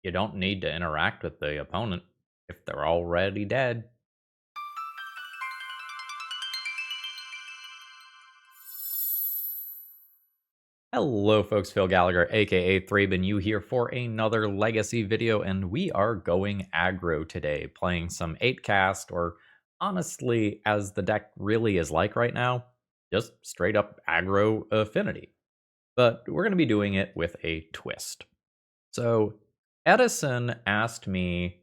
You don't need to interact with the opponent if they're already dead. Hello folks, Phil Gallagher, aka ThrabenU here for another Legacy video, and we are going aggro today, playing some 8-cast, or honestly, as the deck really is like right now, just straight up aggro Affinity. But we're going to be doing it with a twist. So Edison asked me,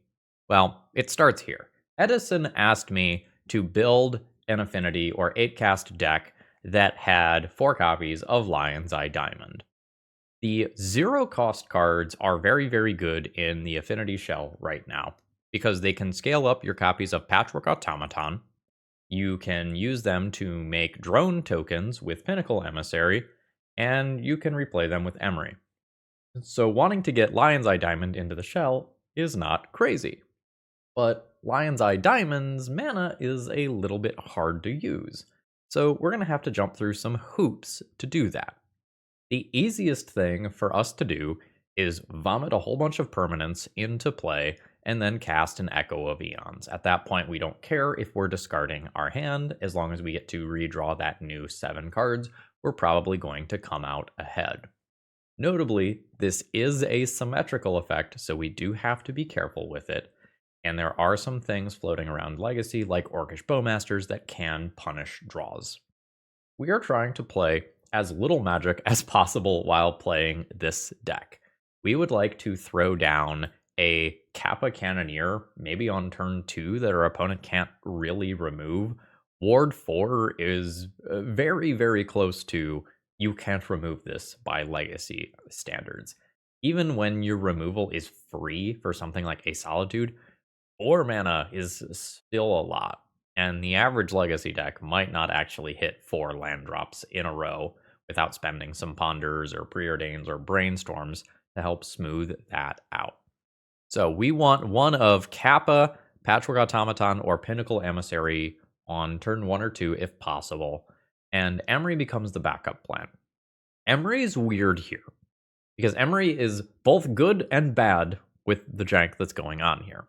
well, it starts here. Edison asked me to build an Affinity or 8-cast deck that had 4 copies of Lion's Eye Diamond. The 0-cost cards are very, very good in the Affinity shell right now because they can scale up your copies of Patchwork Automaton. You can use them to make drone tokens with Pinnacle Emissary, and you can replay them with Emery. So wanting to get Lion's Eye Diamond into the shell is not crazy. But Lion's Eye Diamond's mana is a little bit hard to use. So we're going to have to jump through some hoops to do that. The easiest thing for us to do is vomit a whole bunch of permanents into play and then cast an Echo of Eons. At that point, we don't care if we're discarding our hand. As long as we get to redraw that new 7 cards, we're probably going to come out ahead. Notably, this is a symmetrical effect, so we do have to be careful with it. And there are some things floating around Legacy, like Orcish Bowmasters, that can punish draws. We are trying to play as little magic as possible while playing this deck. We would like to throw down a Kappa Cannoneer, maybe on turn 2, that our opponent can't really remove. Ward 4 is very, very close to, you can't remove this by Legacy standards. Even when your removal is free for something like a Solitude, 4 mana is still a lot, and the average Legacy deck might not actually hit 4 land drops in a row without spending some Ponders or Preordains or Brainstorms to help smooth that out. So we want one of Kappa, Patchwork Automaton, or Pinnacle Emissary on turn 1 or 2 if possible, and Emery becomes the backup plan. Emery is weird here, because Emery is both good and bad with the jank that's going on here.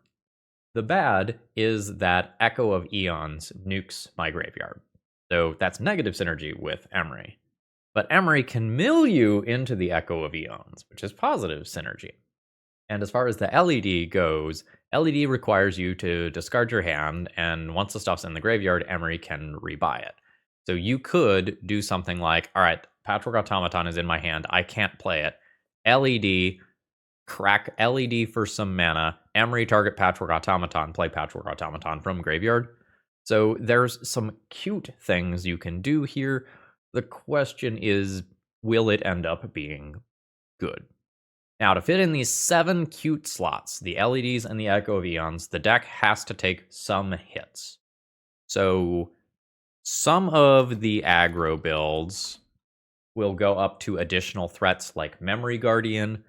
The bad is that Echo of Eons nukes my graveyard, so that's negative synergy with Emery. But Emery can mill you into the Echo of Eons, which is positive synergy. And as far as the LED goes, LED requires you to discard your hand, and once the stuff's in the graveyard, Emery can rebuy it. So you could do something like, all right, Patchwork Automaton is in my hand, I can't play it. LED, crack LED for some mana, Emery target Patchwork Automaton, play Patchwork Automaton from graveyard. So there's some cute things you can do here. The question is, will it end up being good? Now, to fit in these 7 cute slots, the LEDs and the Echo of Eons, the deck has to take some hits. So some of the aggro builds will go up to additional threats like Memory Guardian.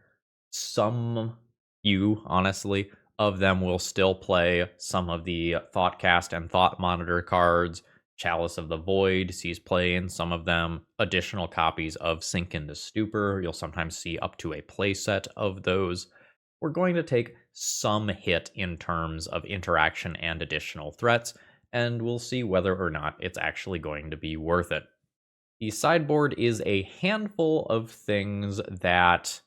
Honestly, of them will still play some of the Thoughtcast and Thought Monitor cards. Chalice of the Void sees play in some of them. Additional copies of Sink into Stupor. You'll sometimes see up to a playset of those. We're going to take some hit in terms of interaction and additional threats, and we'll see whether or not it's actually going to be worth it. The sideboard is a handful of things that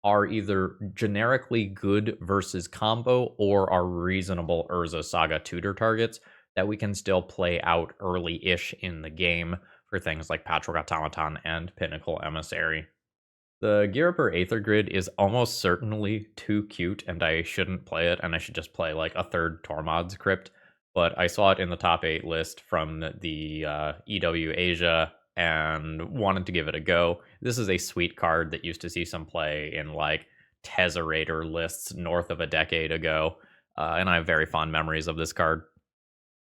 are either generically good versus combo or are reasonable Urza Saga tutor targets that we can still play out early-ish in the game for things like Patchwork Automaton and Pinnacle Emissary. The Ghirapur Aether Grid is almost certainly too cute, and I shouldn't play it, and I should just play like a third Tormod's Crypt, but I saw it in the top 8 list from the EW Asia and wanted to give it a go. This is a sweet card that used to see some play in like Tezzerator lists north of a decade ago, and I have very fond memories of this card.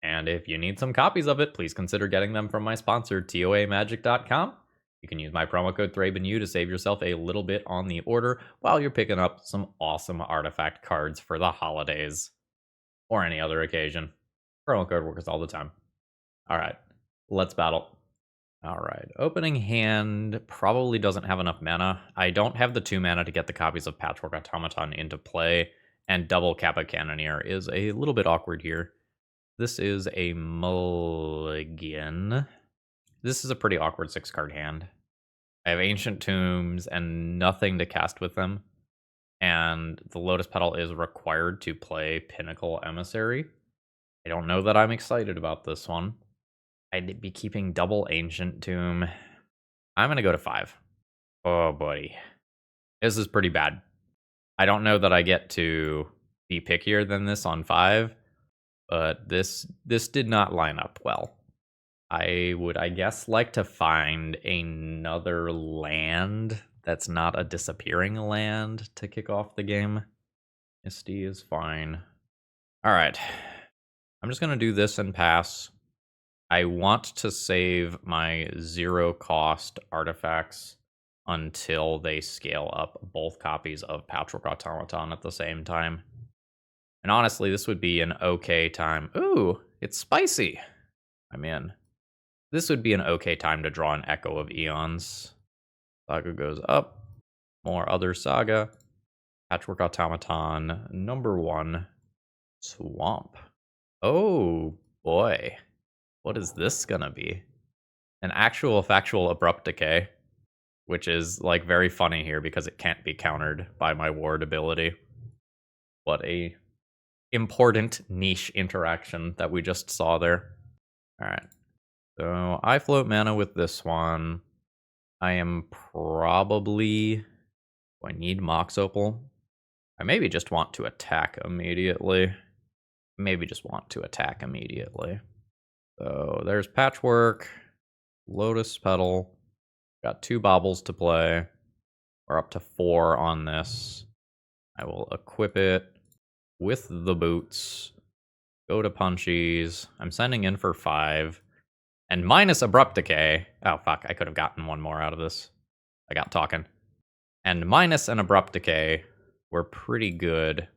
And if you need some copies of it, please consider getting them from my sponsor, TOAMagic.com. You can use my promo code ThrabenU to save yourself a little bit on the order while you're picking up some awesome artifact cards for the holidays or any other occasion. Promo code works all the time. All right, let's battle. Alright, opening hand probably doesn't have enough mana. I don't have the 2 mana to get the copies of Patchwork Automaton into play, and double Kappa Cannoneer is a little bit awkward here. This is a mulligan. This is a pretty awkward 6-card hand. I have Ancient Tombs and nothing to cast with them, and the Lotus Petal is required to play Pinnacle Emissary. I don't know that I'm excited about this one. I'd be keeping double Ancient Tomb. I'm going to go to 5. Oh, buddy. This is pretty bad. I don't know that I get to be pickier than this on 5, but this did not line up well. I would, I guess, like to find another land that's not a disappearing land to kick off the game. Misty is fine. All right. I'm just going to do this and pass. I want to save my 0-cost artifacts until they scale up both copies of Patchwork Automaton at the same time. And honestly, this would be an okay time. Ooh, it's spicy. I'm in. This would be an okay time to draw an Echo of Eons. Saga goes up. More other Saga. Patchwork Automaton, number 1. Swamp. Oh, boy. What is this gonna be? An actual factual Abrupt Decay, which is, like, very funny here because it can't be countered by my ward ability. What a important niche interaction that we just saw there. Alright. So, I float mana with this one. I am probably... Do I need Mox Opal? I maybe just want to attack immediately. So, there's Patchwork. Lotus Petal. Got 2 baubles to play. We're up to 4 on this. I will equip it with the boots. Go to Punchies. I'm sending in for 5. And minus Abrupt Decay. Oh, fuck. I could have gotten one more out of this. I got talking. And minus an Abrupt Decay, we're pretty good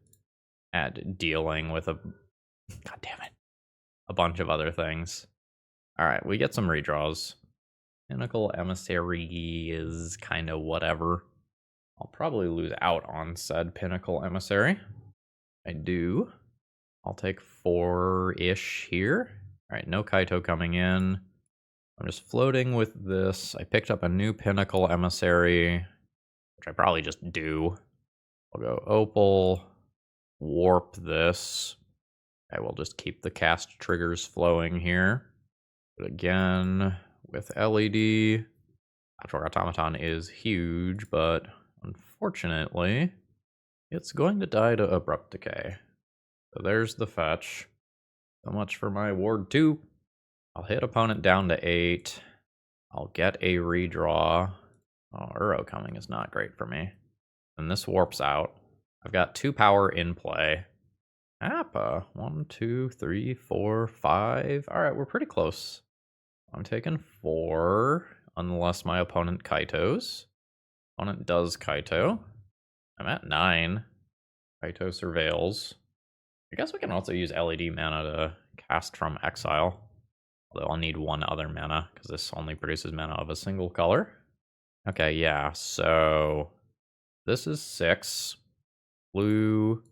at dealing with God damn it. A bunch of other things. Alright, we get some redraws. Pinnacle Emissary is kind of whatever. I'll probably lose out on said Pinnacle Emissary. I do. I'll take 4-ish here. Alright, no Kaito coming in. I'm just floating with this. I picked up a new Pinnacle Emissary, which I probably just do. I'll go Opal, warp this. I will just keep the cast triggers flowing here. But again, with LED, Patchwork Automaton is huge, but unfortunately, it's going to die to Abrupt Decay. So there's the fetch. So much for my ward 2. I'll hit opponent down to 8. I'll get a redraw. Oh, Uro coming is not great for me. And this warps out. I've got 2 power in play. Kappa. 1, 2, 3, 4, 5. Alright, we're pretty close. I'm taking 4, unless my opponent Kaitos. Opponent does Kaito. I'm at 9. Kaito surveils. I guess we can also use LED mana to cast from exile. Although I'll need 1 other mana, because this only produces mana of a single color. Okay, yeah, so this is 6. Blue,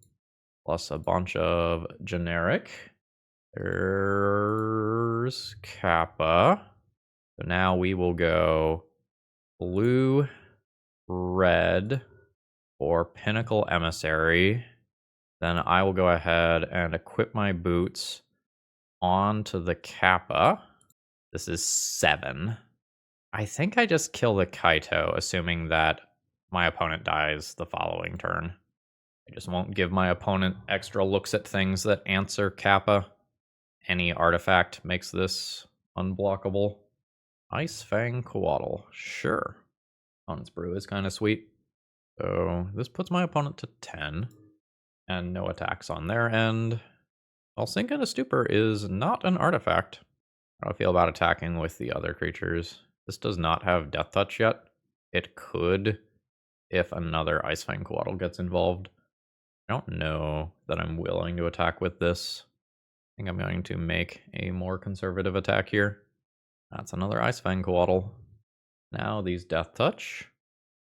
plus a bunch of generic. There's Kappa. So now we will go blue, red for Pinnacle Emissary. Then I will go ahead and equip my boots onto the Kappa. This is 7. I think I just kill the Kaito, assuming that my opponent dies the following turn. I just won't give my opponent extra looks at things that answer Kappa. Any artifact makes this unblockable. Ice Fang Coatl. Sure. Opponent's Brew is kind of sweet. So this puts my opponent to 10. And no attacks on their end. Well, Sink into Stupor is not an artifact. How do I feel about attacking with the other creatures? This does not have Death Touch yet. It could if another Ice Fang Coatl gets involved. I don't know that I'm willing to attack with this. I think I'm going to make a more conservative attack here. That's another Ice Fang Coatl. Now these Death Touch.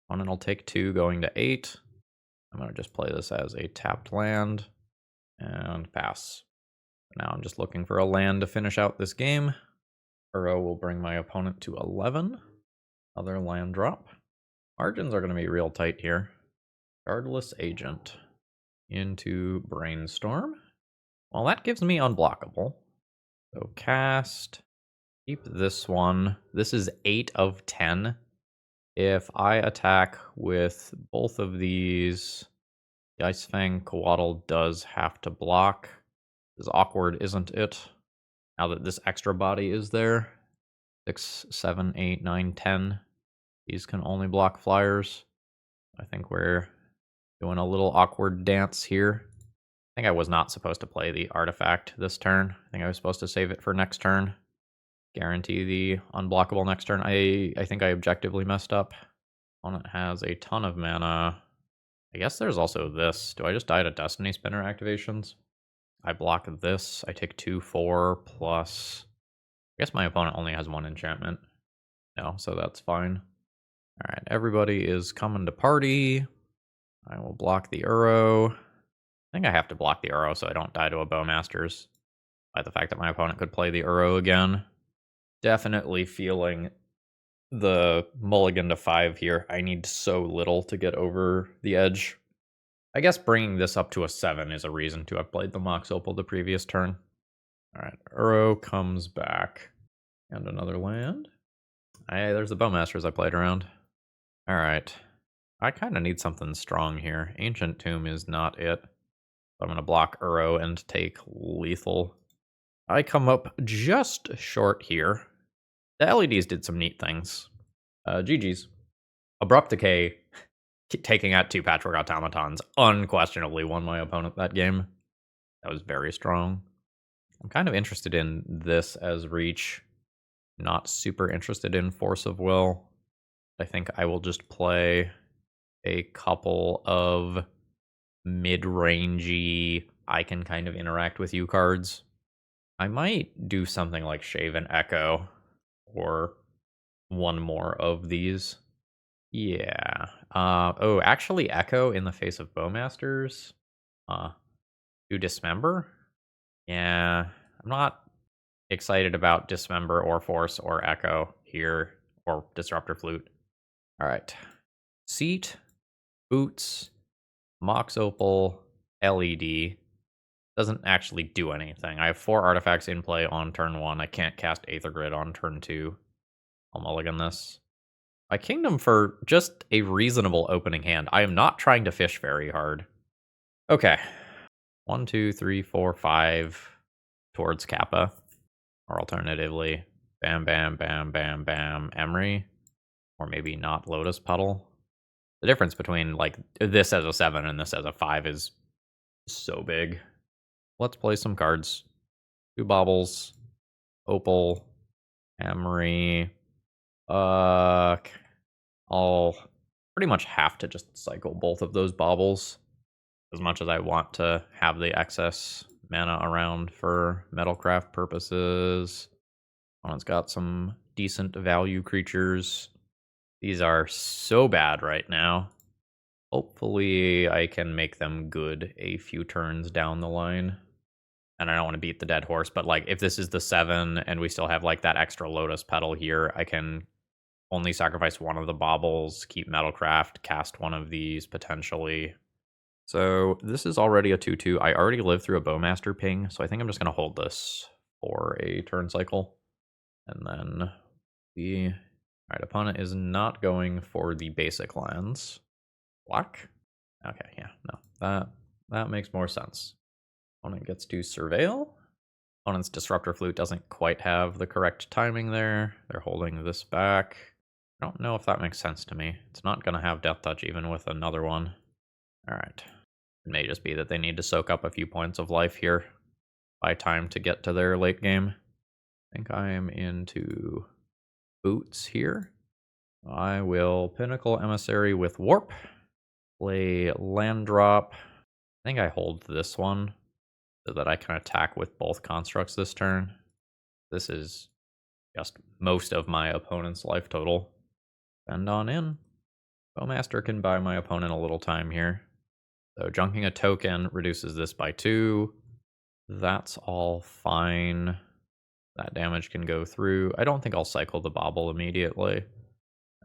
Opponent will take 2, going to 8. I'm going to just play this as a tapped land and pass. Now I'm just looking for a land to finish out this game. Uro will bring my opponent to 11. Other land drop. Margins are going to be real tight here. Regardless Agent into Brainstorm. Well, that gives me unblockable. So cast. Keep this one. This is 8 of 10. If I attack with both of these, the Ice Fang Coatl does have to block. It's awkward, isn't it? Now that this extra body is there. 6, 7, 8, 9, 10. These can only block flyers. I think we're doing a little awkward dance here. I think I was not supposed to play the artifact this turn. I think I was supposed to save it for next turn. Guarantee the unblockable next turn. I think I objectively messed up. Opponent has a ton of mana. I guess there's also this. Do I just die to Destiny Spinner activations? I block this. I take 2, 4 plus. I guess my opponent only has 1 enchantment. No, so that's fine. All right, everybody is coming to party. I will block the Uro. I think I have to block the Uro so I don't die to a Bowmasters. By the fact that my opponent could play the Uro again. Definitely feeling the mulligan to 5 here. I need so little to get over the edge. I guess bringing this up to a 7 is a reason to have played the Mox Opal the previous turn. Alright, Uro comes back. And another land. There's the Bowmasters I played around. Alright. I kind of need something strong here. Ancient Tomb is not it. I'm going to block Uro and take lethal. I come up just short here. The LEDs did some neat things. GG's. Abrupt Decay, taking out 2 Patchwork Automatons, unquestionably won my opponent that game. That was very strong. I'm kind of interested in this as reach. Not super interested in Force of Will. I think I will just play a couple of mid-rangey, I can kind of interact with you cards. I might do something like Shaven Echo or one more of these. Yeah. Oh, actually Echo in the face of Bowmasters. Do Dismember? Yeah. I'm not excited about Dismember or Force or Echo here, or Disruptor Flute. Alright. Seat, Boots, Mox Opal, LED. Doesn't actually do anything. I have 4 artifacts in play on turn 1. I can't cast Aether Grid on turn 2. I'll mulligan this. My Kingdom for just a reasonable opening hand. I am not trying to fish very hard. Okay. 1, 2, 3, 4, 5 towards Kappa. Or alternatively, bam, bam, bam, bam, bam, Emery. Or maybe not Lotus Petal. The difference between like this as a 7 and this as a 5 is so big. Let's play some cards. 2 Baubles, Opal, Emery. I'll pretty much have to just cycle both of those Baubles. As much as I want to have the excess mana around for Metalcraft purposes. One's got some decent value creatures. These are so bad right now. Hopefully I can make them good a few turns down the line. And I don't want to beat the dead horse, but like if this is the 7 and we still have like that extra Lotus Petal here, I can only sacrifice one of the Baubles, keep Metalcraft, cast one of these potentially. So this is already a 2-2. I already lived through a Bowmaster ping, so I think I'm just going to hold this for a turn cycle. And then the opponent is not going for the basic lands. Block? Okay, yeah, no. That makes more sense. Opponent gets to Surveil. Opponent's Disruptor Flute doesn't quite have the correct timing there. They're holding this back. I don't know if that makes sense to me. It's not going to have Death Touch even with another one. Alright. It may just be that they need to soak up a few points of life here. Buy time to get to their late game. I think I am into Boots here. I will Pinnacle Emissary with Warp. Play Land Drop. I think I hold this one so that I can attack with both constructs this turn. This is just most of my opponent's life total. Send on in. Bowmaster can buy my opponent a little time here. So junking a token reduces this by 2. That's all fine. That damage can go through. I don't think I'll cycle the Bobble immediately.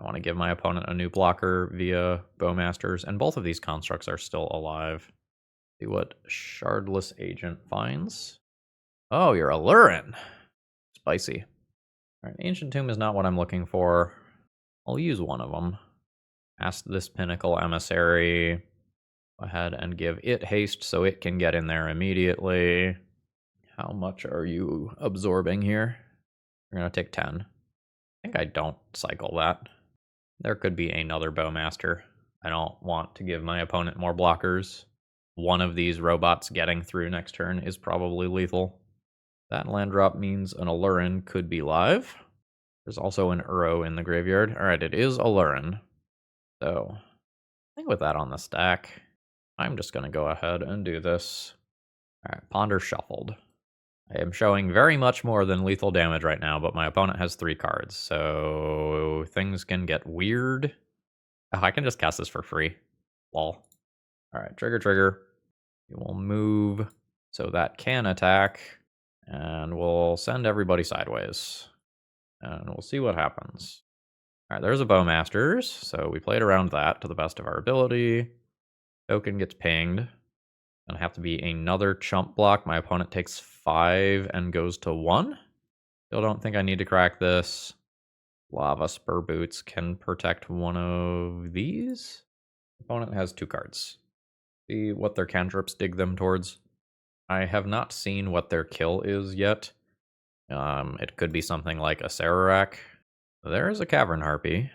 I want to give my opponent a new blocker via Bowmasters, and both of these constructs are still alive. See what Shardless Agent finds. Oh, you're a Lurin. Spicy. Alright, Ancient Tomb is not what I'm looking for. I'll use one of them. Ask this Pinnacle Emissary. Go ahead and give it haste so it can get in there immediately. How much are you absorbing here? We're going to take 10. I think I don't cycle that. There could be another Bowmaster. I don't want to give my opponent more blockers. One of these robots getting through next turn is probably lethal. That land drop means an Alurin could be live. There's also an Uro in the graveyard. Alright, it is Alurin. So, I think with that on the stack, I'm just going to go ahead and do this. Alright, Ponder shuffled. I am showing very much more than lethal damage right now, but my opponent has 3 cards, so things can get weird. Oh, I can just cast this for free. Lol. Alright, trigger. We will move so that can attack, and we'll send everybody sideways. And we'll see what happens. Alright, there's a Bowmasters, so we played around that to the best of our ability. Token gets pinged. Gonna have to be another chump block. My opponent takes 5 and goes to 1. Still don't think I need to crack this. Lava Spur Boots can protect one of these. Opponent has 2 cards. See what their cantrips dig them towards. I have not seen what their kill is yet. It could be something like a Sararak. There is a Cavern Harpy.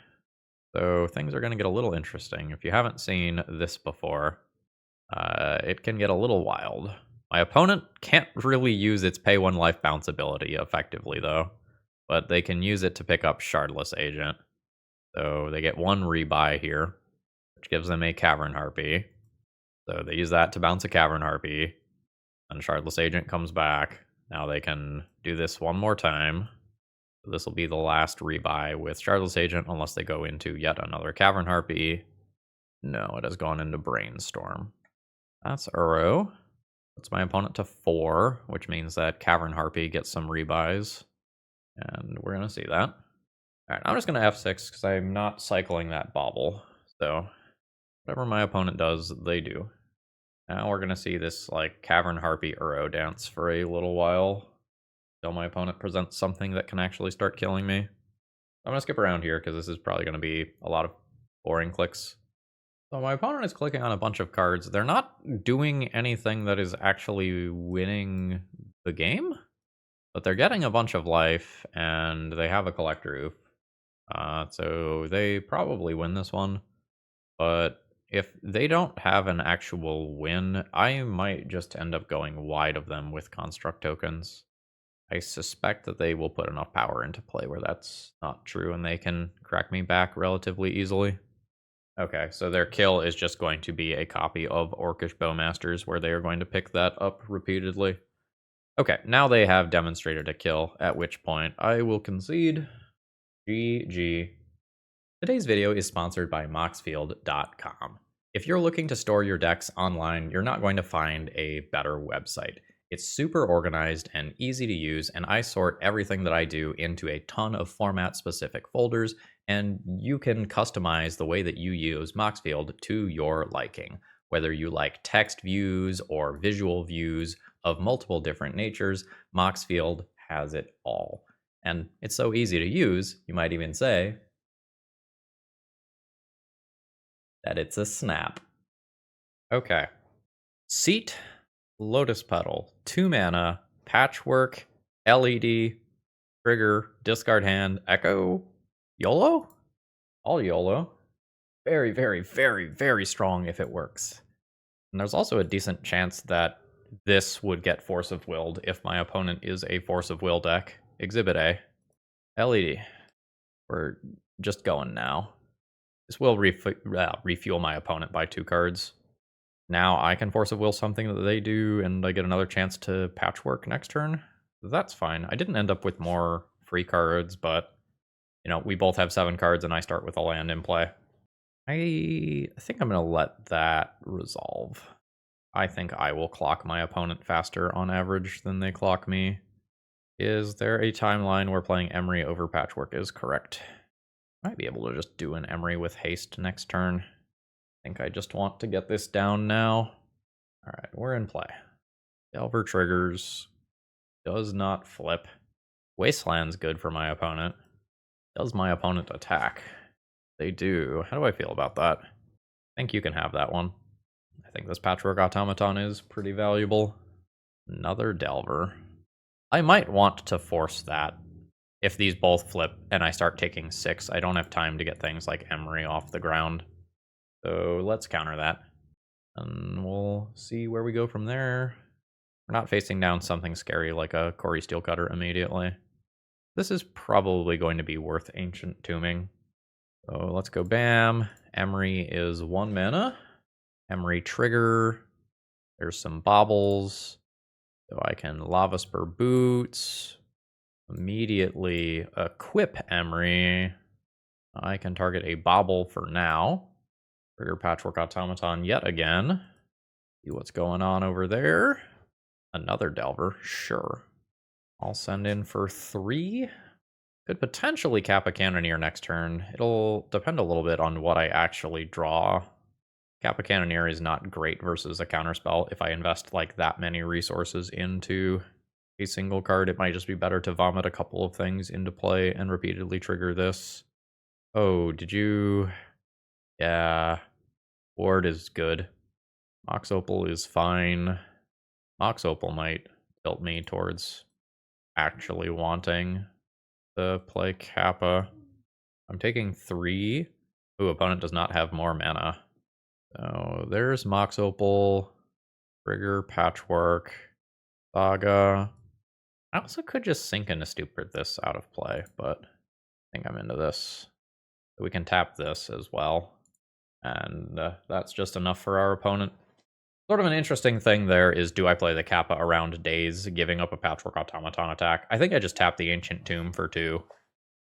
So things are going to get a little interesting. If you haven't seen this before, it can get a little wild. My opponent can't really use its pay 1 life bounce ability effectively, though. But they can use it to pick up Shardless Agent. So they get 1 rebuy here, which gives them a Cavern Harpy. So they use that to bounce a Cavern Harpy. And Shardless Agent comes back. Now they can do this one more time. So this will be the last rebuy with Shardless Agent, unless they go into yet another Cavern Harpy. No, it has gone into Brainstorm. That's Uro. Puts my opponent to 4, which means that Cavern Harpy gets some rebuys. And we're going to see that. Alright, I'm just going to F6 because I'm not cycling that Bobble. So, whatever my opponent does, they do. Now we're going to see this like Cavern Harpy Uro dance for a little while. Until my opponent presents something that can actually start killing me. I'm going to skip around here because this is probably going to be a lot of boring clicks. So my opponent is clicking on a bunch of cards. They're not doing anything that is actually winning the game, but they're getting a bunch of life, and they have a Collector Oof. So they probably win this one. But if they don't have an actual win, I might just end up going wide of them with Construct tokens. I suspect that they will put enough power into play where that's not true, and they can crack me back relatively easily. Okay, so their kill is just going to be a copy of Orcish Bowmasters, where they are going to pick that up repeatedly. Okay, now they have demonstrated a kill, at which point I will concede. GG. Today's video is sponsored by Moxfield.com. If you're looking to store your decks online, you're not going to find a better website. It's super organized and easy to use, and I sort everything that I do into a ton of format-specific folders, and you can customize the way that you use Moxfield to your liking. Whether you like text views or visual views of multiple different natures, Moxfield has it all. And it's so easy to use, you might even say that it's a snap. Okay. Seat, Lotus Petal, 2 mana, Patchwork, LED, Trigger, Discard Hand, Echo, YOLO? All YOLO. Very, very, very, very strong if it works. And there's also a decent chance that this would get Force of Willed if my opponent is a Force of Will deck. Exhibit A. LED. We're just going now. This will refuel my opponent by 2 cards. Now I can Force of Will something that they do, and I get another chance to Patchwork next turn. That's fine. I didn't end up with more 3 cards, but, you know, we both have 7 cards and I start with a land in play. I think I'm going to let that resolve. I think I will clock my opponent faster on average than they clock me. Is there a timeline where playing Emery over Patchwork is correct? Might be able to just do an Emery with haste next turn. I think I just want to get this down now. Alright, we're in play. Delver triggers. Does not flip. Wasteland's good for my opponent. Does my opponent attack? They do. How do I feel about that? I think you can have that one. I think this Patchwork Automaton is pretty valuable. Another Delver. I might want to force that. If these both flip and I start taking 6, I don't have time to get things like Emery off the ground. So let's counter that. And we'll see where we go from there. We're not facing down something scary like a Corey Steelcutter immediately. This is probably going to be worth Ancient Tombing. So let's go bam. Emery is 1 mana. Emery trigger. There's some baubles. So I can Lava Spur Boots. Immediately equip Emery. I can target a bauble for now. Trigger Patchwork Automaton yet again. See what's going on over there. Another Delver, sure. I'll send in for 3. Could potentially Kappa Cannoneer next turn. It'll depend a little bit on what I actually draw. Kappa Cannoneer is not great versus a counterspell. If I invest like that many resources into a single card, it might just be better to vomit a couple of things into play and repeatedly trigger this. Oh, did you... Yeah. Ward is good. Mox Opal is fine. Mox Opal might tilt me towards actually wanting to play Kappa. I'm taking 3. Ooh, opponent does not have more mana. So there's Mox Opal, Trigger, Patchwork, Saga. I also could just sink into Stupid this out of play, but I think I'm into this. So we can tap this as well. And that's just enough for our opponent. Sort of an interesting thing there is, do I play the Kappa around Daze, giving up a Patchwork Automaton attack? I think I just tap the Ancient Tomb for 2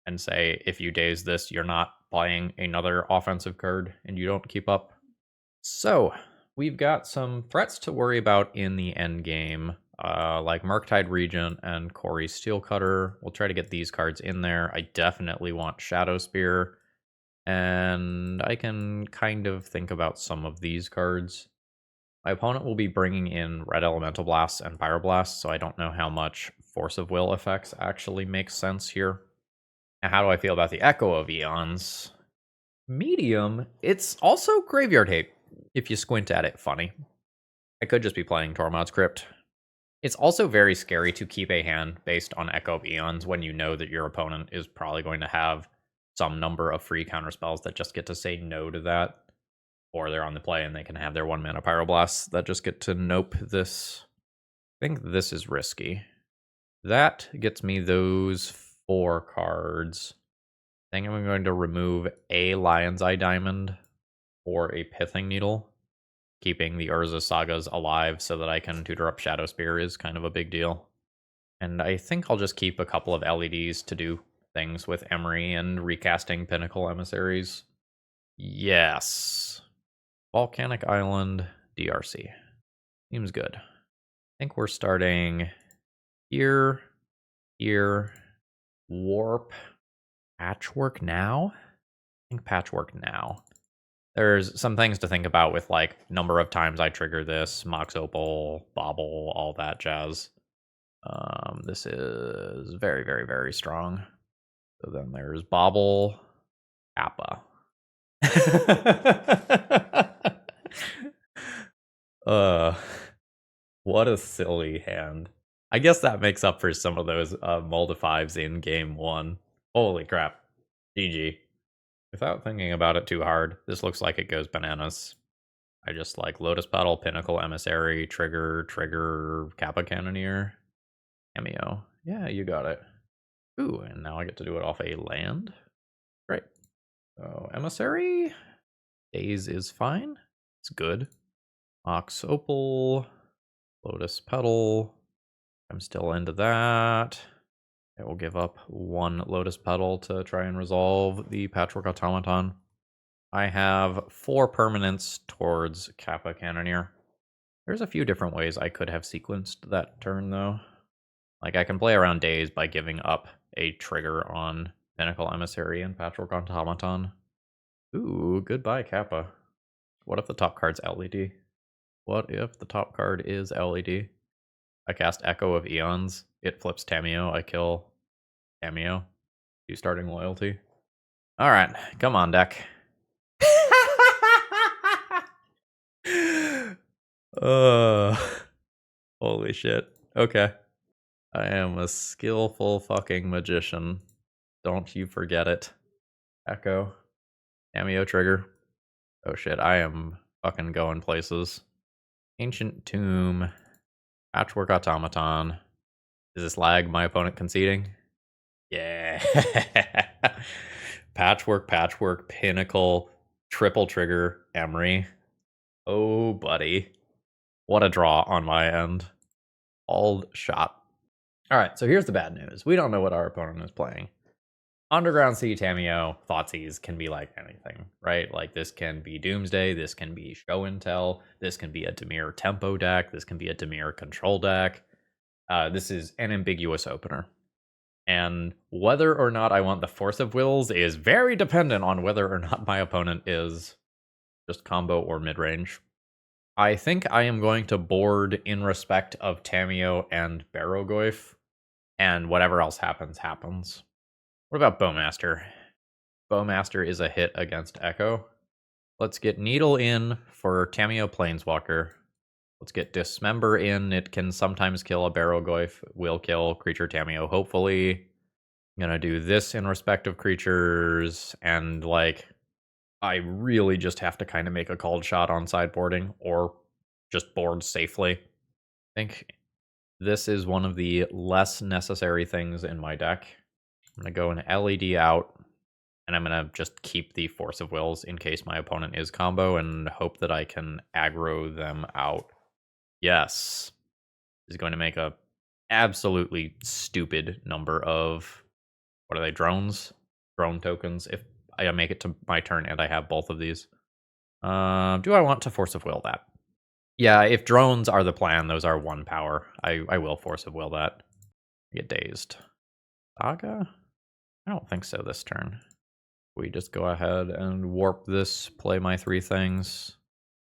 and say, if you Daze this, you're not playing another offensive card and you don't keep up. So, we've got some threats to worry about in the end game, like Murktide Regent and Corey Steelcutter. We'll try to get these cards in there. I definitely want Shadow Spear, and I can kind of think about some of these cards. My opponent will be bringing in Red Elemental Blasts and Pyroblasts, so I don't know how much Force of Will effects actually make sense here. Now, how do I feel about the Echo of Eons? Medium. It's also Graveyard Hate, if you squint at it funny. I could just be playing Tormod's Crypt. It's also very scary to keep a hand based on Echo of Eons when you know that your opponent is probably going to have some number of free counterspells that just get to say no to that. Or they're on the play and they can have their 1 mana Pyroblasts that just get to nope this. I think this is risky. That gets me those 4 cards. I think I'm going to remove a Lion's Eye Diamond or a Pithing Needle. Keeping the Urza Sagas alive so that I can tutor up Shadow Spear is kind of a big deal. And I think I'll just keep a couple of LEDs to do things with Emery and recasting Pinnacle Emissaries. Yes. Volcanic Island, DRC. Seems good. I think we're starting here, here, Warp, Patchwork now? I think Patchwork now. There's some things to think about with, like, number of times I trigger this, Mox Opal, Bauble, all that jazz. This is very, very, very strong. So then there's Bauble, Kappa. What a silly hand. I guess that makes up for some of those Moldifives in game 1. Holy crap. GG. Without thinking about it too hard, this looks like it goes bananas. I just like Lotus Petal, Pinnacle Emissary, Trigger, Kappa Cannoneer, Cameo. Yeah, you got it. Ooh, and now I get to do it off a land. Great. So, Emissary. Daze is fine. It's good. Mox Opal. Lotus Petal. I'm still into that. I will give up 1 Lotus Petal to try and resolve the Patchwork Automaton. I have 4 permanents towards Kappa Cannoneer. There's a few different ways I could have sequenced that turn, though. Like, I can play around days by giving up a trigger on Pinnacle Emissary and Patchwork Automaton. Ooh, goodbye, Kappa. What if the top card's LED? What if the top card is LED? I cast Echo of Eons. It flips Tamiyo. I kill Tamiyo. 2 starting loyalty. Alright, come on, deck. Holy shit. Okay. I am a skillful fucking magician. Don't you forget it. Echo. Tamiyo trigger. Oh shit, I am fucking going places. Ancient Tomb. Patchwork Automaton. Is this lag my opponent conceding? Yeah. Patchwork, Pinnacle, triple trigger, Emery. Oh, buddy. What a draw on my end. All shot. Alright, so here's the bad news. We don't know what our opponent is playing. Underground Sea Tamiyo Thoughtseize can be like anything, right? Like, this can be Doomsday, this can be Show and Tell, this can be a Dimir tempo deck, this can be a Dimir control deck. This is an ambiguous opener. And whether or not I want the Force of Wills is very dependent on whether or not my opponent is just combo or mid-range. I think I am going to board in respect of Tamiyo and Barrowgoyf, and whatever else happens, happens. What about Bowmaster? Bowmaster is a hit against Echo. Let's get Needle in for Tamiyo Planeswalker. Let's get Dismember in. It can sometimes kill a Barrowgoyf. Will kill creature Tamiyo, hopefully. I'm gonna do this in respect of creatures, and like, I really just have to kind of make a called shot on sideboarding, or just board safely. I think this is one of the less necessary things in my deck. I'm gonna go an LED out, and I'm gonna just keep the Force of Wills in case my opponent is combo, and hope that I can aggro them out. Yes. Is going to make a absolutely stupid number of, what are they, drones? Drone tokens, if I make it to my turn and I have both of these. Do I want to Force of Will that? Yeah, if drones are the plan, those are 1 power. I will Force of Will that. Get dazed. Saga? I don't think so this turn. We just go ahead and warp this, play my 3 things,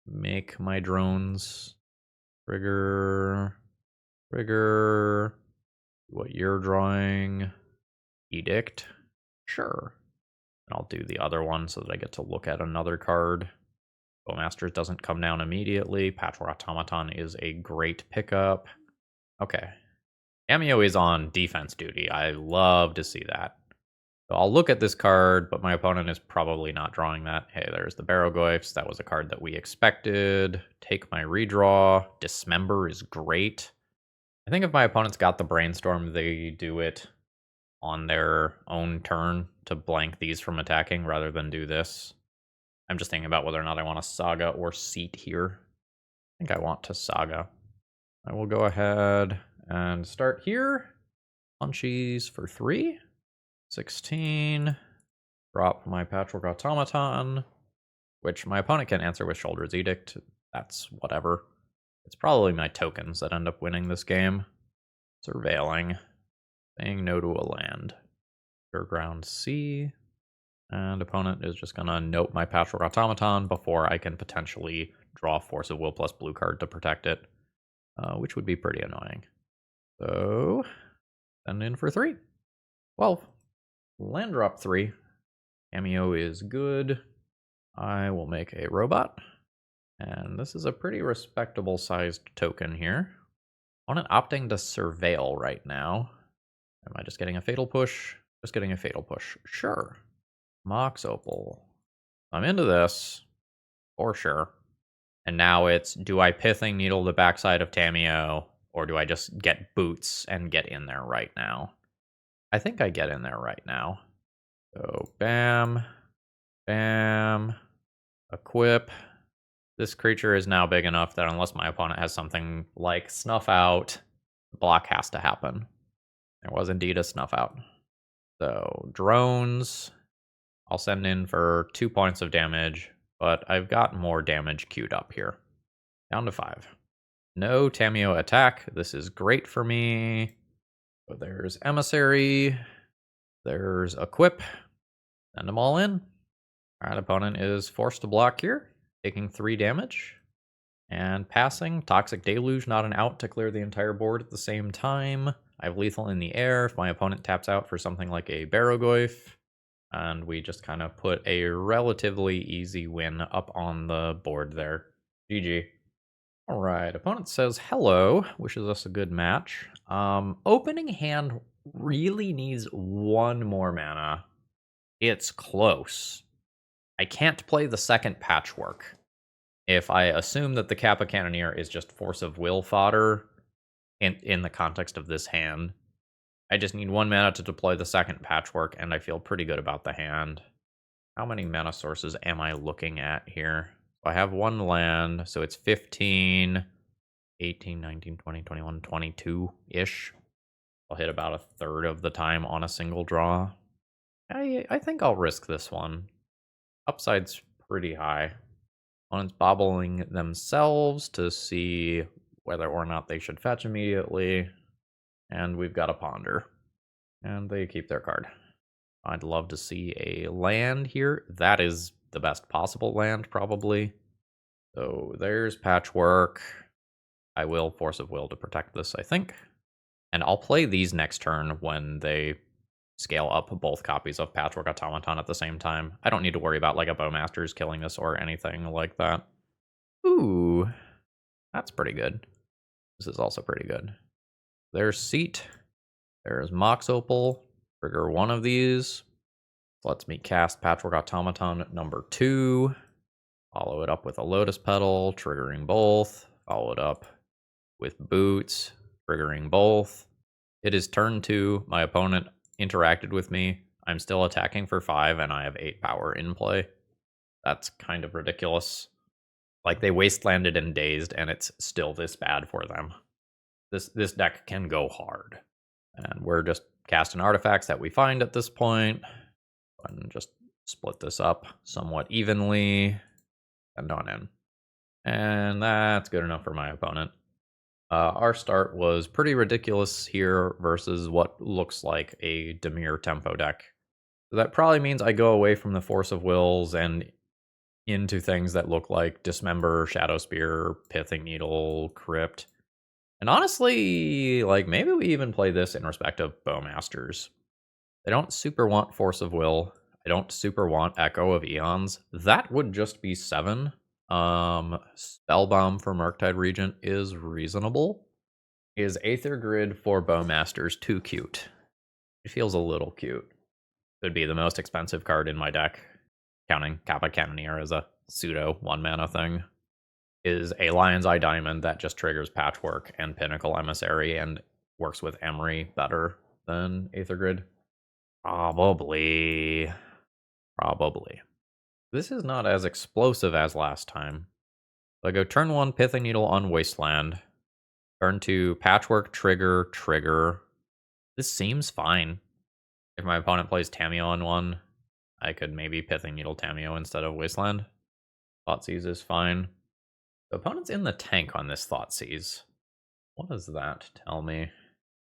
make my drones, trigger, what you're drawing, Edict, sure. And I'll do the other one so that I get to look at another card. Bowmaster doesn't come down immediately. Patchwork Automaton is a great pickup. Okay. Tamiyo is on defense duty. I love to see that. So I'll look at this card, but my opponent is probably not drawing that. Hey, there's the Barrowgoyfs. That was a card that we expected. Take my redraw. Dismember is great. I think if my opponent's got the Brainstorm, they do it on their own turn to blank these from attacking rather than do this. I'm just thinking about whether or not I want a Saga or Seat here. I think I want to Saga. I will go ahead and start here. Punchies for 3. 16. Drop my Patchwork Automaton, which my opponent can answer with Shoulder's Edict. That's whatever. It's probably my tokens that end up winning this game. Surveilling. Saying no to a land. Underground Sea. And opponent is just gonna note my Patchwork Automaton before I can potentially draw Force of Will plus blue card to protect it, which would be pretty annoying. So, send in for 3. 12. Land drop 3. Tamiyo is good. I will make a robot. And this is a pretty respectable sized token here. Opponent opting to surveil right now. Am I just getting a fatal push? Just getting a fatal push. Sure. Mox Opal. I'm into this. For sure. And now it's, do I Pithing Needle the backside of Tamiyo, or do I just get boots and get in there right now? I think I get in there right now. So, bam. Bam. Equip. This creature is now big enough that unless my opponent has something like Snuff Out, the block has to happen. There was indeed a snuff out. So, drones, I'll send in for 2 points of damage, but I've got more damage queued up here. Down to 5. No Tamiyo attack. This is great for me. So there's Emissary. There's Equip. Send them all in. Alright, opponent is forced to block here, taking 3 damage. And passing, Toxic Deluge, not an out to clear the entire board at the same time. I have Lethal in the air if my opponent taps out for something like a Barogoyf. And we just kind of put a relatively easy win up on the board there. GG. Alright, opponent says hello, wishes us a good match. Opening hand really needs 1 more mana. It's close. I can't play the second Patchwork. If I assume that the Kappa Cannoneer is just Force of Will fodder in the context of this hand, I just need 1 mana to deploy the second Patchwork, and I feel pretty good about the hand. How many mana sources am I looking at here? I have 1 land, so it's 15, 18, 19, 20, 21, 22-ish. I'll hit about a third of the time on a single draw. I think I'll risk this one. Upside's pretty high. Opponents bobbling themselves to see whether or not they should fetch immediately. And we've got a ponder. And they keep their card. I'd love to see a land here. That is the best possible land, probably. So there's Patchwork. I will Force of Will to protect this, I think. And I'll play these next turn when they scale up both copies of Patchwork Automaton at the same time. I don't need to worry about like a Bowmaster's killing this or anything like that. Ooh, that's pretty good. This is also pretty good. There's Seat. There's Mox Opal. Trigger 1 of these. Lets me cast Patchwork Automaton number 2. Follow it up with a Lotus Petal, triggering both. Follow it up with Boots, triggering both. It is turn 2. My opponent interacted with me. I'm still attacking for 5, and I have 8 power in play. That's kind of ridiculous. Like, they wastelanded and dazed, and it's still this bad for them. This deck can go hard. And we're just casting artifacts that we find at this point. And just split this up somewhat evenly. And on in. And that's good enough for my opponent. Our start was pretty ridiculous here versus what looks like a Dimir tempo deck. So that probably means I go away from the Force of Wills and into things that look like Dismember, Shadow Spear, Pithing Needle, Crypt. And honestly, like, maybe we even play this in respect of Bowmasters. I don't super want Force of Will. I don't super want Echo of Eons. That would just be 7. Spellbomb for Murktide Regent is reasonable. Is Aether Grid for Bowmasters too cute? It feels a little cute. Could be the most expensive card in my deck, counting Kappa Cannoneer as a pseudo 1-mana thing. Is a Lion's Eye Diamond that just triggers Patchwork and Pinnacle Emissary and works with Emery better than Aether Grid? Probably. This is not as explosive as last time. So I go turn 1, Pithing Needle on Wasteland. Turn 2, Patchwork, trigger. This seems fine. If my opponent plays Tamiyo on 1, I could maybe Pithing Needle Tamiyo instead of Wasteland. Thoughtseize is fine. The opponent's in the tank on this Thoughtseize. What does that tell me?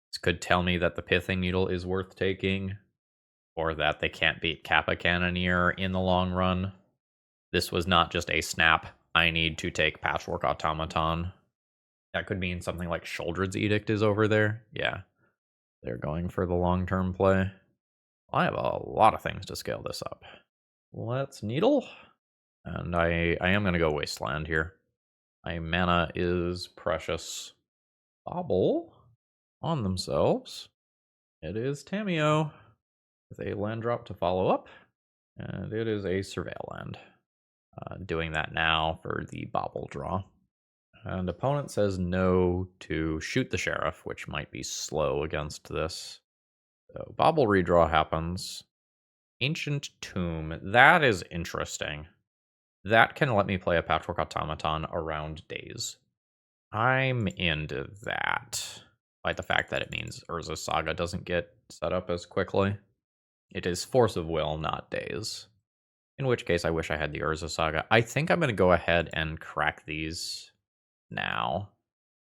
This could tell me that the Pithing Needle is worth taking, or that they can't beat Kappa Cannoneer in the long run. This was not just a snap, I need to take Patchwork Automaton. That could mean something like Sholdred's Edict is over there. Yeah, they're going for the long-term play. I have a lot of things to scale this up. Let's Needle. And I am going to go Wasteland here. My mana is precious. Bobble on themselves. It is Tamiyo with a land drop to follow up. And it is a Surveil land. Doing that now for the Bobble draw. And opponent says no to Shoot the Sheriff, which might be slow against this. So Bobble redraw happens. Ancient Tomb, that is interesting. That can let me play a Patchwork Automaton around days. I'm into that. Despite the fact that it means Urza's Saga doesn't get set up as quickly. It is Force of Will, not Days. In which case, I wish I had the Urza Saga. I think I'm going to go ahead and crack these now.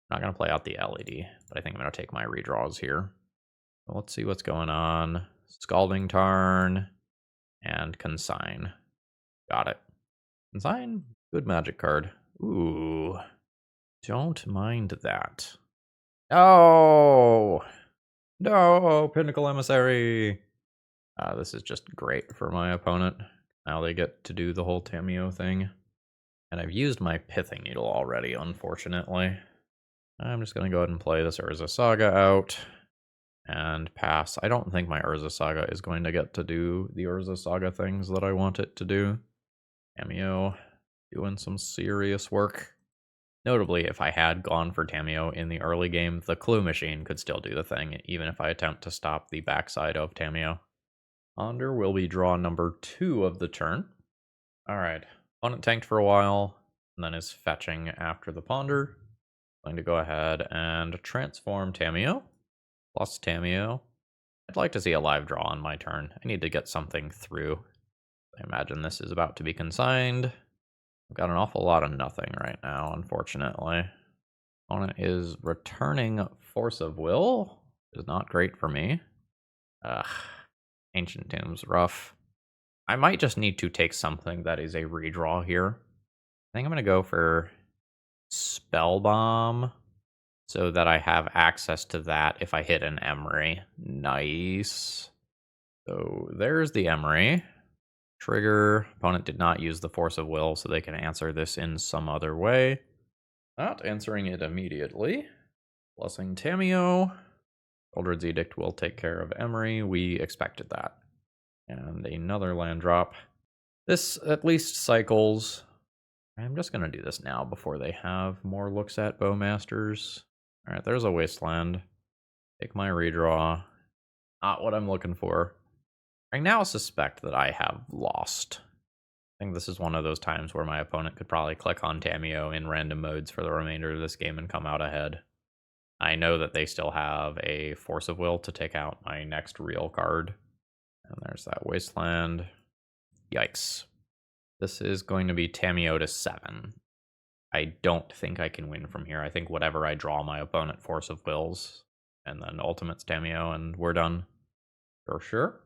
I'm not going to play out the LED, but I think I'm going to take my redraws here. So let's see what's going on. Scalding Tarn and Consign. Got it. Consign, good magic card. Ooh, don't mind that. Oh, no, Pinnacle Emissary. This is just great for my opponent. Now they get to do the whole Tamiyo thing. And I've used my Pithing Needle already, unfortunately. I'm just going to go ahead and play this Urza Saga out and pass. I don't think my Urza Saga is going to get to do the Urza Saga things that I want it to do. Tamiyo doing some serious work. Notably, if I had gone for Tamiyo in the early game, the Clue Machine could still do the thing, even if I attempt to stop the backside of Tamiyo. Ponder will be draw number 2 of the turn. Alright, opponent tanked for a while, and then is fetching after the Ponder. Going to go ahead and transform Tamiyo, plus Tamiyo. I'd like to see a live draw on my turn. I need to get something through. I imagine this is about to be consigned. I've got an awful lot of nothing right now, unfortunately. Opponent is returning Force of Will. Is not great for me. Ugh. Ancient Tomb's rough. I might just need to take something that is a redraw here. I think I'm going to go for Spell Bomb so that I have access to that if I hit an Emery. Nice. So there's the Emery. Trigger. Opponent did not use the Force of Will, so they can answer this in some other way. Not answering it immediately. Blessing Tamiyo. Eldred's Edict will take care of Emery. We expected that. And another land drop. This at least cycles. I'm just going to do this now before they have more looks at Bowmasters. Alright, there's a Wasteland. Take my redraw. Not what I'm looking for. I now suspect that I have lost. I think this is one of those times where my opponent could probably click on Tamiyo in random modes for the remainder of this game and come out ahead. I know that they still have a Force of Will to take out my next real card. And there's that Wasteland. Yikes. This is going to be Tamiyo to 7. I don't think I can win from here. I think whatever I draw, my opponent Force of Wills. And then Ultimate's Tamiyo, and we're done. For sure.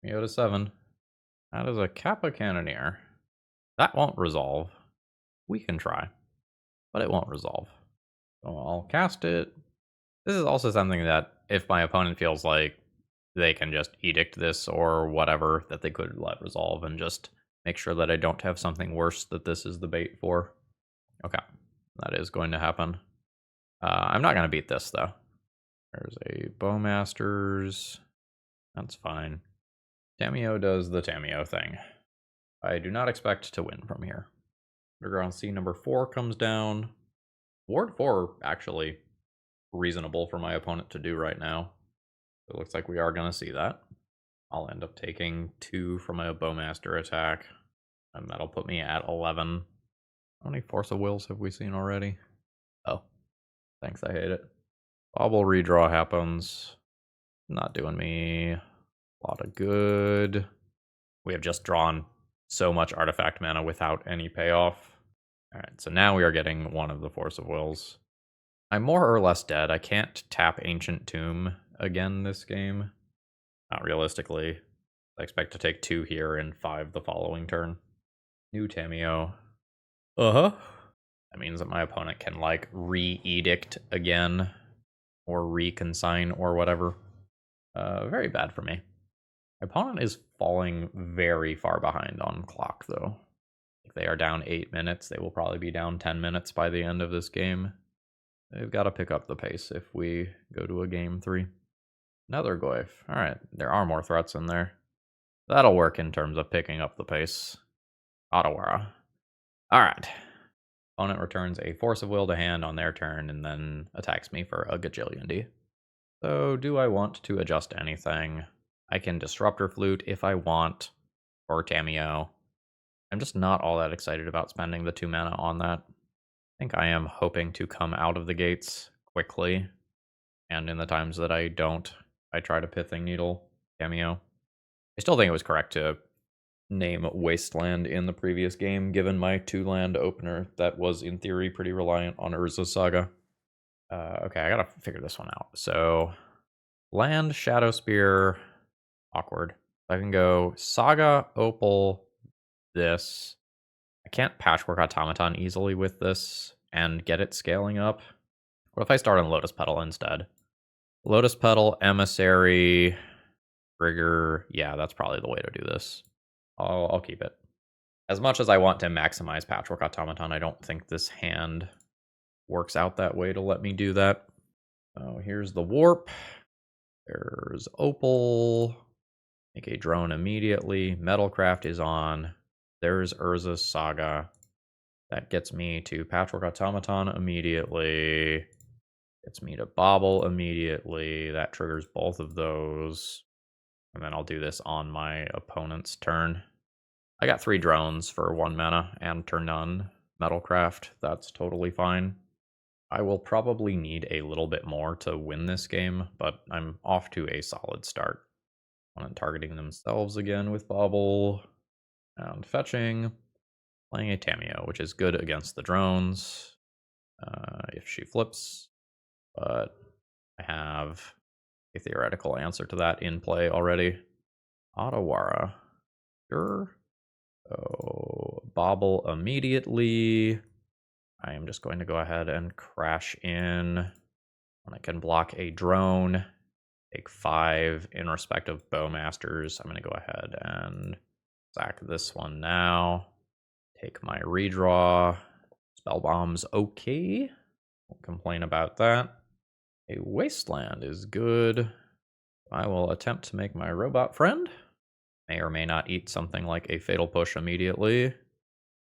Tamiyo to 7. That is a Kappa Cannoneer. That won't resolve. We can try. But it won't resolve. So I'll cast it. This is also something that if my opponent feels like they can just edict this or whatever, that they could let resolve and just make sure that I don't have something worse that this is the bait for. Okay, that is going to happen. I'm not going to beat this, though. There's a Bowmasters. That's fine. Tamiyo does the Tamiyo thing. I do not expect to win from here. Underground Sea number 4 comes down. Ward 4, actually, reasonable for my opponent to do right now. It looks like we are going to see that. I'll end up taking 2 from my Bowmaster attack, and that'll put me at 11. How many Force of Wills have we seen already? Oh, thanks, I hate it. Bobble redraw happens. Not doing me a lot of good. We have just drawn so much artifact mana without any payoff. Alright, so now we are getting one of the Force of Wills. I'm more or less dead. I can't tap Ancient Tomb again this game. Not realistically. I expect to take 2 here and 5 the following turn. New Tamiyo. Uh-huh. That means that my opponent can, like, re-edict again. Or reconsign or whatever. Very bad for me. My opponent is falling very far behind on clock, though. If they are down 8 minutes, they will probably be down 10 minutes by the end of this game. They've got to pick up the pace if we go to a game 3. Another Goyf. Alright, there are more threats in there. That'll work in terms of picking up the pace. Otawara. Alright. Opponent returns a Force of Will to hand on their turn and then attacks me for a gajillion D. So, do I want to adjust anything? I can Disruptor Flute if I want, or Tamiyo. I'm just not all that excited about spending the 2 mana on that. I think I am hoping to come out of the gates quickly And in the times that I don't, I try to Pithing Needle cameo. I still think it was correct to name Wasteland in the previous game, given my 2-land opener that was, in theory, pretty reliant on Urza's Saga. Okay, I gotta figure this one out. So, land, Shadow Spear, awkward. I can go Saga, Opal, this. I can't Patchwork Automaton easily with this and get it scaling up. What if I start on Lotus Petal instead? Lotus Petal, Emissary, Trigger. Yeah, that's probably the way to do this. I'll keep it. As much as I want to maximize Patchwork Automaton, I don't think this hand works out that way to let me do that. So here's the Warp. There's Opal. Make a drone immediately. Metalcraft is on. There's Urza's Saga. That gets me to Patchwork Automaton immediately. Gets me to Bobble immediately. That triggers both of those. And then I'll do this on my opponent's turn. I got 3 drones for 1 mana and turn on Metalcraft. That's totally fine. I will probably need a little bit more to win this game, but I'm off to a solid start. Opponent targeting themselves again with Bobble. And fetching. Playing a Tamiyo, which is good against the drones. If she flips. But I have a theoretical answer to that in play already. Otawara. Sure. So, Bobble immediately. I am just going to go ahead and crash in. And I can block a drone. Take 5 in respect of Bowmasters. I'm going to go ahead and sack this one now. Take my redraw. Spellbomb's okay. Won't complain about that. A Wasteland is good. I will attempt to make my robot friend. May or may not eat something like a Fatal Push immediately.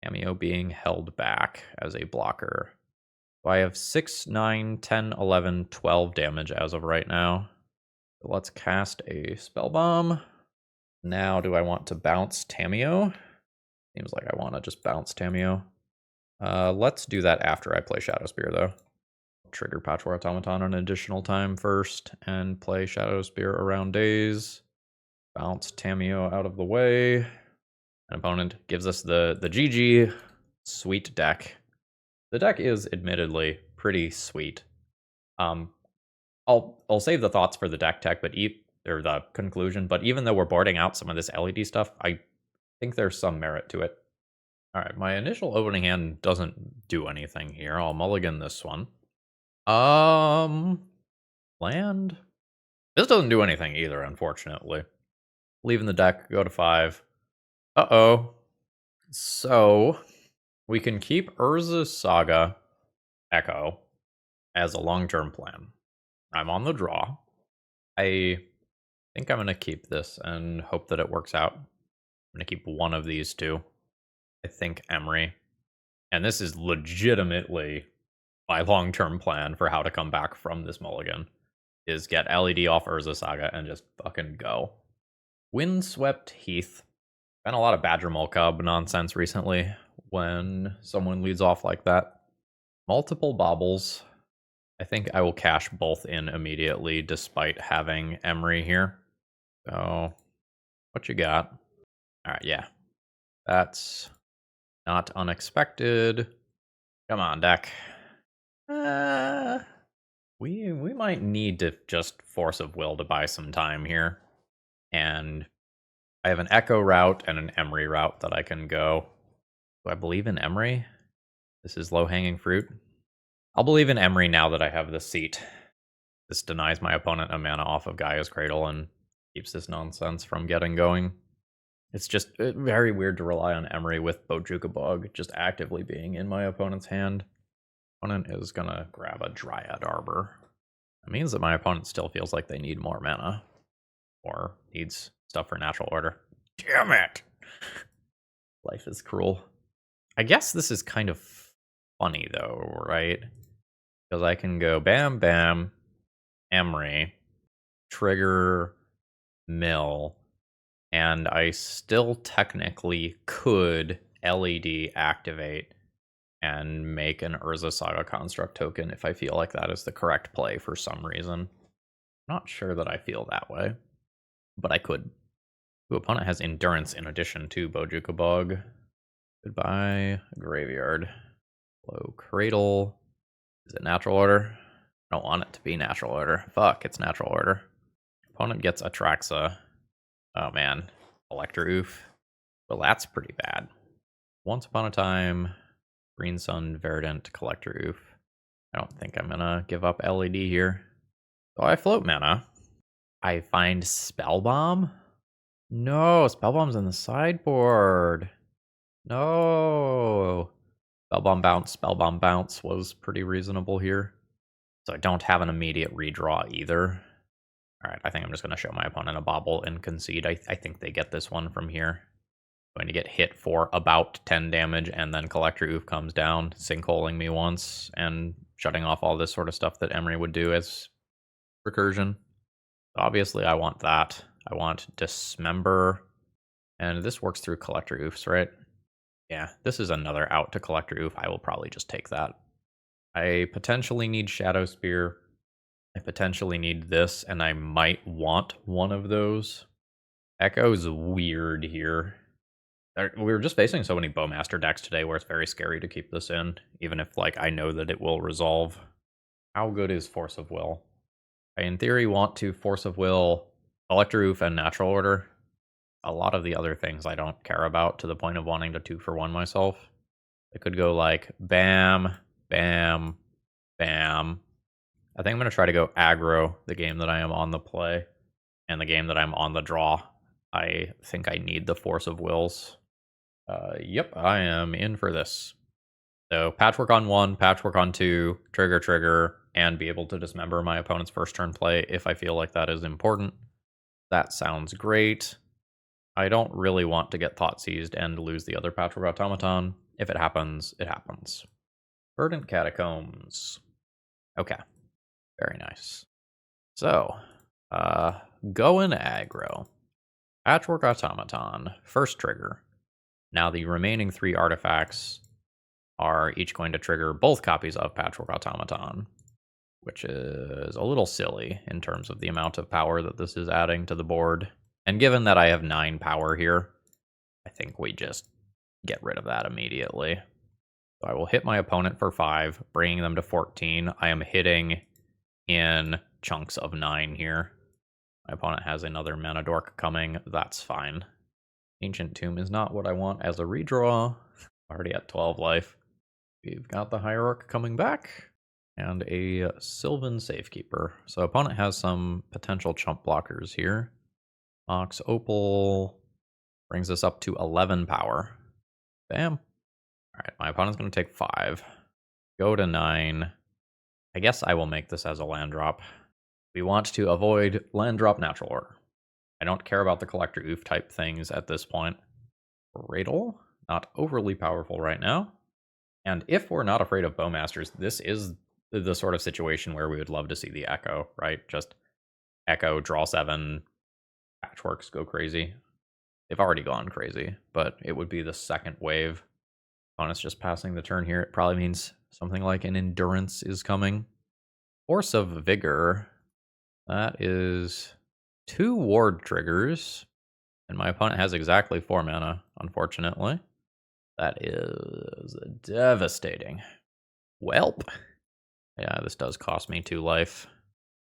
Cameo being held back as a blocker. So I have 6, 9, 10, 11, 12 damage as of right now. So let's cast a Spellbomb. Now, do I want to bounce Tamiyo? Seems like I want to just bounce Tamiyo. Let's do that after I play Shadow Spear, though. Trigger Patchwork Automaton an additional time first, and play Shadow Spear around days. Bounce Tamiyo out of the way. An opponent gives us the GG sweet deck. The deck is admittedly pretty sweet. I'll save the thoughts for the deck tech, or the conclusion. But even though we're boarding out some of this LED stuff, I think there's some merit to it. All right, my initial opening hand doesn't do anything here. I'll mulligan this one. Land. This doesn't do anything either, unfortunately. Leaving the deck, go to 5. Uh-oh. So, we can keep Urza's Saga Echo as a long-term plan. I'm on the draw. I think I'm going to keep this and hope that it works out. I'm going to keep one of these two. I think Emery. And this is legitimately my long-term plan for how to come back from this mulligan. Is get LED off Urza Saga and just fucking go. Windswept Heath. Been a lot of Badger Mole Cub nonsense recently when someone leads off like that. Multiple Bobbles. I think I will cash both in immediately despite having Emery here. So, what you got? Alright, yeah. That's not unexpected. Come on, deck. We might need to just force of will to buy some time here. And I have an Echo route and an Emery route that I can go. Do I believe in Emery? This is low-hanging fruit. I'll believe in Emery now that I have the seat. This denies my opponent a mana off of Gaia's Cradle and keeps this nonsense from getting going. It's just very weird to rely on Emery with Bojuka Bug just actively being in my opponent's hand. Opponent is gonna grab a Dryad Arbor. That means that my opponent still feels like they need more mana. Or needs stuff for natural order. Damn it! Life is cruel. I guess this is kind of funny though, right? Because I can go bam bam, Emery, trigger, mill, and I still technically could LED activate and make an Urza Saga Construct token if I feel like that is the correct play for some reason. Not sure that I feel that way, but I could. The opponent has Endurance in addition to Bojuka Bog. Goodbye, Graveyard. Low Cradle. Is it natural order? I don't want it to be natural order. Fuck, it's natural order. Opponent gets Atraxa. Oh man, Electro Oof. Well, that's pretty bad. Once Upon a Time, Green Sun, Verdant, Collector Oof. I don't think I'm gonna give up LED here. So I float mana. I find Spellbomb? No, Spellbomb's in the sideboard. No. Spellbomb bounce was pretty reasonable here. So I don't have an immediate redraw either. Alright, I think I'm just going to show my opponent a bobble and concede. I think they get this one from here. Going to get hit for about 10 damage, and then Collector Oof comes down, sinkholing me once, and shutting off all this sort of stuff that Emery would do as recursion. Obviously, I want that. I want Dismember, and this works through Collector Oofs, right? Yeah, this is another out to Collector Oof. I will probably just take that. I potentially need Shadow Spear. I potentially need this, and I might want one of those. Echo's weird here. We were just facing so many Bowmaster decks today where it's very scary to keep this in, even if like I know that it will resolve. How good is Force of Will? I in theory want to Force of Will, Collector Oof, and Natural Order. A lot of the other things I don't care about to the point of wanting to 2-for-1 myself. I could go like bam, bam, bam. I think I'm going to try to go aggro the game that I am on the play and the game that I'm on the draw. I think I need the Force of Wills. Yep, I am in for this. So Patchwork on 1, Patchwork on 2, trigger, and be able to dismember my opponent's first turn play if I feel like that is important. That sounds great. I don't really want to get Thought Seized and lose the other Patchwork Automaton. If it happens, it happens. Verdant Catacombs. Okay. Very nice. So, going aggro. Patchwork Automaton. First trigger. Now the remaining 3 artifacts are each going to trigger both copies of Patchwork Automaton, which is a little silly in terms of the amount of power that this is adding to the board. And given that I have 9 power here, I think we just get rid of that immediately. So I will hit my opponent for 5, bringing them to 14. I am hitting in chunks of 9 here. My opponent has another Mana Dork coming. That's fine. Ancient Tomb is not what I want as a redraw. Already at 12 life. We've got the Hierarch coming back. And a Sylvan Safekeeper. So opponent has some potential chump blockers here. Ox Opal brings us up to 11 power. Bam. Alright, my opponent's going to take 5. Go to 9. I guess I will make this as a land drop. We want to avoid land drop natural order. I don't care about the Collector Oof type things at this point. Cradle, not overly powerful right now. And if we're not afraid of Bowmasters, this is the sort of situation where we would love to see the Echo, right? Just Echo, draw 7, Patchworks go crazy. They've already gone crazy, but it would be the second wave. Opponent's just passing the turn here. It probably means something like an Endurance is coming. Force of Vigor. That is 2 ward triggers. And my opponent has exactly 4 mana, unfortunately. That is devastating. Welp. Yeah, this does cost me 2 life.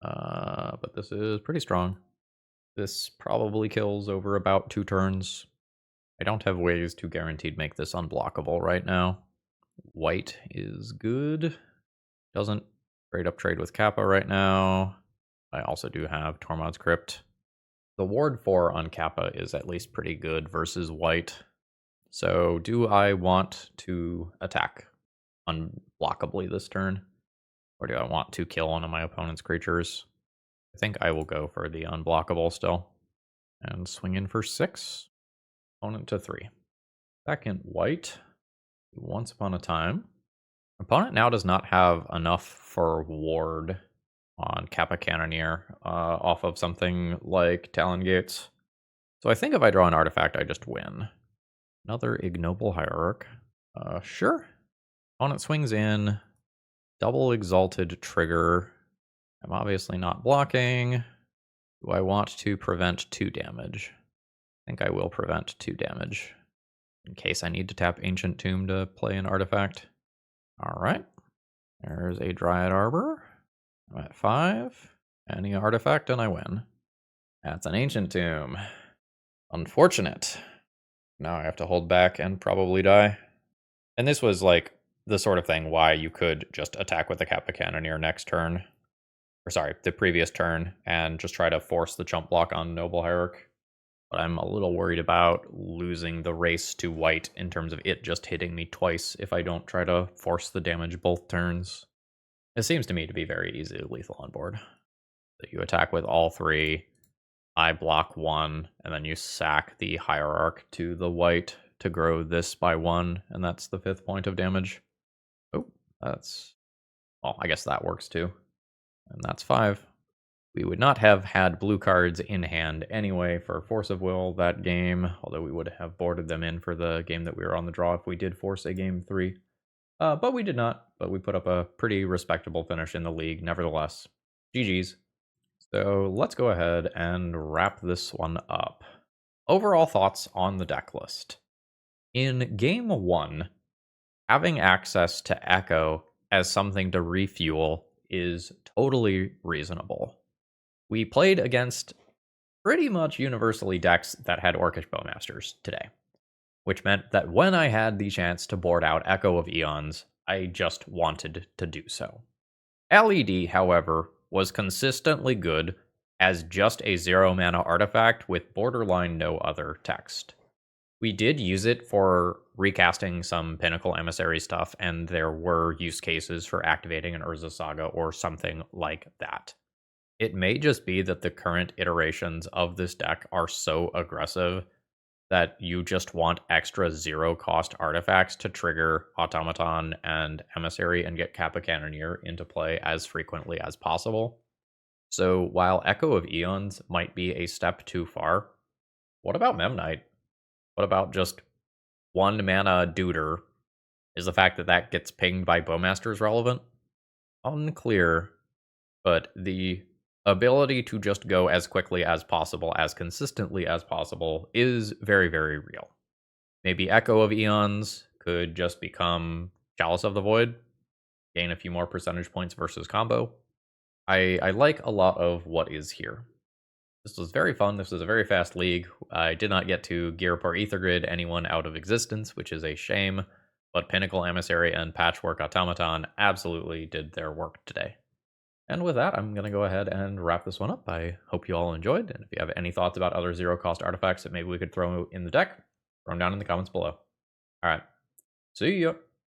But this is pretty strong. This probably kills over about 2 turns. I don't have ways to guaranteed make this unblockable right now. White is good. Doesn't straight up trade with Kappa right now. I also do have Tormod's Crypt. The ward 4 on Kappa is at least pretty good versus white. So do I want to attack unblockably this turn? Or do I want to kill one of my opponent's creatures? I think I will go for the unblockable still. And swing in for 6. Opponent to 3. Second white. Once Upon a Time. Opponent now does not have enough for ward on Kappa Cannoneer off of something like Talon Gates. So I think if I draw an artifact, I just win. Another Ignoble Hierarch. Sure. Opponent swings in. Double Exalted Trigger. I'm obviously not blocking. Do I want to prevent 2 damage? I think I will prevent 2 damage. In case I need to tap Ancient Tomb to play an artifact. Alright. There's a Dryad Arbor. I'm at 5. Any artifact and I win. That's an Ancient Tomb. Unfortunate. Now I have to hold back and probably die. And this was like the sort of thing why you could just attack with the Kappa Cannoneer next turn. Or sorry, the previous turn, and just try to force the chump block on Noble Hierarch. But I'm a little worried about losing the race to white in terms of it just hitting me twice if I don't try to force the damage both turns. It seems to me to be very easily lethal on board. That you attack with all 3, I block 1, and then you sack the Hierarch to the white to grow this by 1, and that's the 5th point of damage. Oh, that's... well, I guess that works too. And that's 5. We would not have had blue cards in hand anyway for Force of Will that game, although we would have boarded them in for the game that we were on the draw if we did force a game 3. But we did not, but we put up a pretty respectable finish in the league nevertheless. GG's. So let's go ahead and wrap this one up. Overall thoughts on the deck list. In game 1, having access to Echo as something to refuel is totally reasonable. We played against pretty much universally decks that had Orcish Bowmasters today, which meant that when I had the chance to board out Echo of Eons, I just wanted to do so. LED, however, was consistently good as just a 0-mana artifact with borderline no other text. We did use it for recasting some Pinnacle Emissary stuff, and there were use cases for activating an Urza Saga or something like that. It may just be that the current iterations of this deck are so aggressive that you just want extra 0-cost artifacts to trigger Automaton and Emissary and get Kappa Cannoneer into play as frequently as possible. So while Echo of Eons might be a step too far, what about Memnite? What about just 1-mana Duder? Is the fact that that gets pinged by Bowmasters relevant? Unclear, but the ability to just go as quickly as possible, as consistently as possible, is very, very real. Maybe Echo of Eons could just become Chalice of the Void, gain a few more percentage points versus combo. I like a lot of what is here. This was very fun. This was a very fast league. I did not get to gear up or Ether Grid anyone out of existence, which is a shame, but Pinnacle Emissary and Patchwork Automaton absolutely did their work today. And with that, I'm going to go ahead and wrap this one up. I hope you all enjoyed, and if you have any thoughts about other 0-cost artifacts that maybe we could throw in the deck, throw them down in the comments below. All right, see ya!